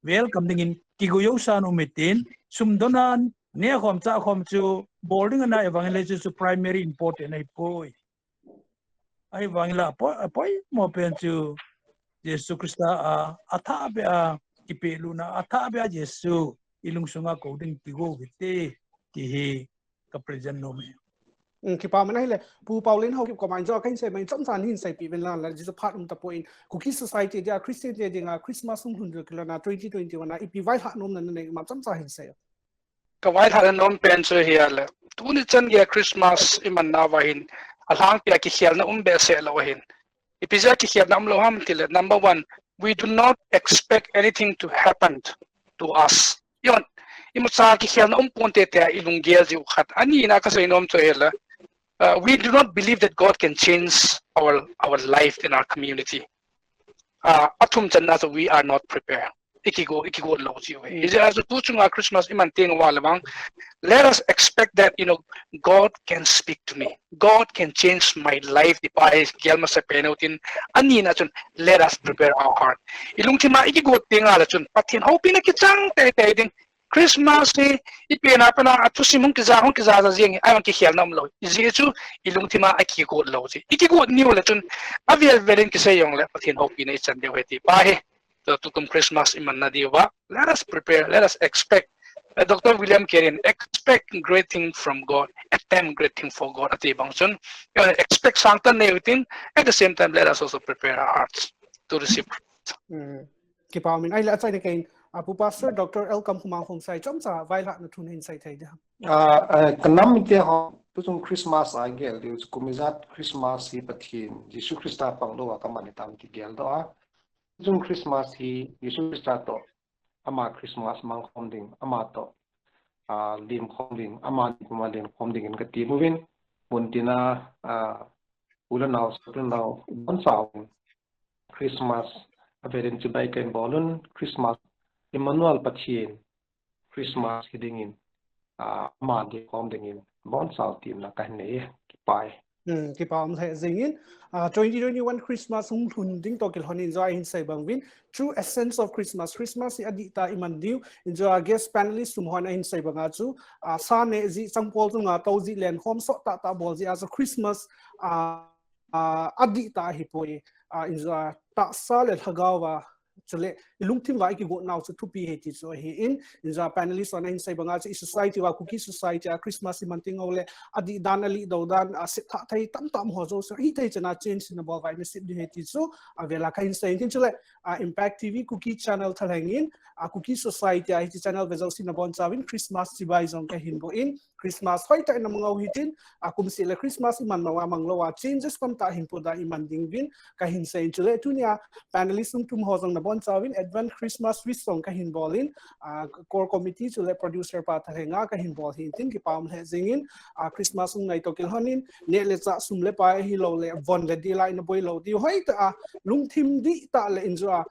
welcome dingin kigoyo san umitin sumdonan ne khom cha khom chu boarding na evangelist chu primary important ai poi ai wangla poi mo pen chu Jesus Christa atha be ipeluna athabya Yesu ilung sunga coding tigo vite ki hi ka present no me khi pa mana hele pu paulin ho ki ko man jo kan se mai cham san hin sai pi ven la ji phat ta point cookie society dia christian dia dinga christmas sum hun kilo na 2021 na ipi vai ha nom na ne ma cham sa hin sai ka wai tharan nom pen so hial tu ni chan ge Christmas iman na wa hin alang pia ki khial na be se lo hin ipiza ki khial nam lo ham til number 1 we do not expect anything to happen to us yon imusa ki khial na ponte te ilung gel ji khat ani na ka sai nom so hela we do not believe that God can change our life in our community. Atum chan na so we are not prepared. Ikigo lo ji we. Is as tu chunga Christmas iman ting walawang. Let us expect that God can speak to me. God can change my life. Di pa gelma sa penutin ani na chun let us prepare our heart. Ilung tima ikigo ting ala chun patin ho pinakitang tay ding Christmas ni ipena pa na atu simong kiza za zing ay ki khial nam lo ji chu ilung tima aki ko lo ji ikigo niu la chun avial velen ki sayong le pathin hopi na chan de heti pa he to tum Christmas iman na diwa let us prepare, let us expect Dr. William Kerin expect great thing from God, attempt great thing for God at ibang chun expect sangtan na yutin at the same time let us also prepare our hearts to receive ki pa min ai la chai ne kain Apu Pastor Dr. El Kam Humang Hong Sai chom sa vai la na thun hin sai thai da kanam te ho tung Christmas a gel di kumizat Christmas hi pathin Jisu Krista panglo ka manitam ti gel do a tung Christmas hi Jisu Krista to ama Christmas mang khomding ama to lim khomding ama kuma lim khomding in ka ti movin muntina ulanau sulanau bon saw Christmas aberin chubai kan bolun Christmas Emmanuel Pathin Christmas hidingin ma di kom dingin bon saw team na kan ne pai ki pa am the zingin 2021 Christmas hum thun ding to kil hon enjoy in sai bangwin true essence of Christmas adita iman diu enjoy guest panelist sum hon in sai banga chu sa ne ji changpol chu nga to ji len home so ta bol ji as a Christmas adita hi poi enjoy ta sa le thagawa chale ilung tim vai ki go now to pi heti so he in ja panelist on in sai banga chi society wa cookie society Christmas manting ole adi danali do dan sit tha thai tam ho zo so hi thai chana change na bol vai ne sip di heti so avela ka in sai tin chale impact tv cookie channel thalangin cookie society hi channel vezo sin na bon chawin Christmas chi bai zong ka hin bo in Christmas hoi ta na mangau hitin akum sila Christmas iman mawa manglowa changes kam ta hin poda iman ding win ka hin sai chale tunia panelist tum ho zong na bon chawin advent Christmas wish song ka hin bolin core committee chule producer pa tharenga ka hin bol hin tin ki pam he zingin Christmas sung nai to kil honin ne le cha sum le pa hi lo le von le di lai na boy lo di hoi ta lung thim di ta le enjoy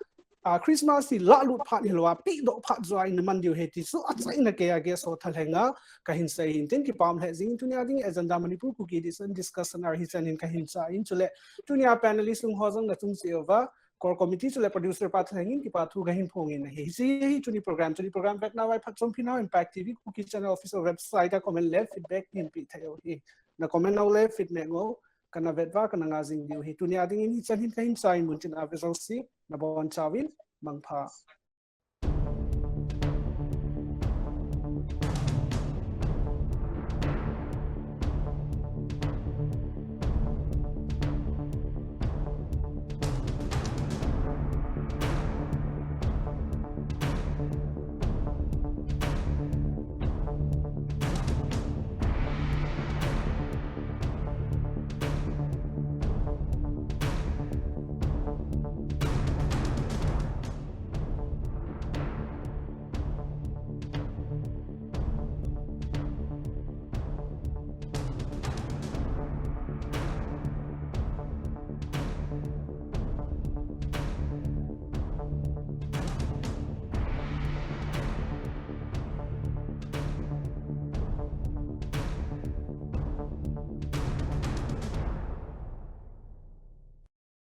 Christmas si la lu phat hi lo pi do phat zoi na man diu heti so atsai na ke age so thalenga ka hin sai hin tin ki pam he zing tunia ding agenda manipur ku ki discussion ar hi chanin ka hin sa in chule tunia panelist sung ho jong na chung se over core committee chule producer pa thangin ki pa thu gahin phongin he hi chuni program vet na wai phatsom phina impact tv cookie channel official website a comment left feedback nin pi thayo hi na comment no left feedback go kana vetwa kana nga jing diu hi tunia ding in chan hin kain sai mun chin a vessel si na bon chawin mangpha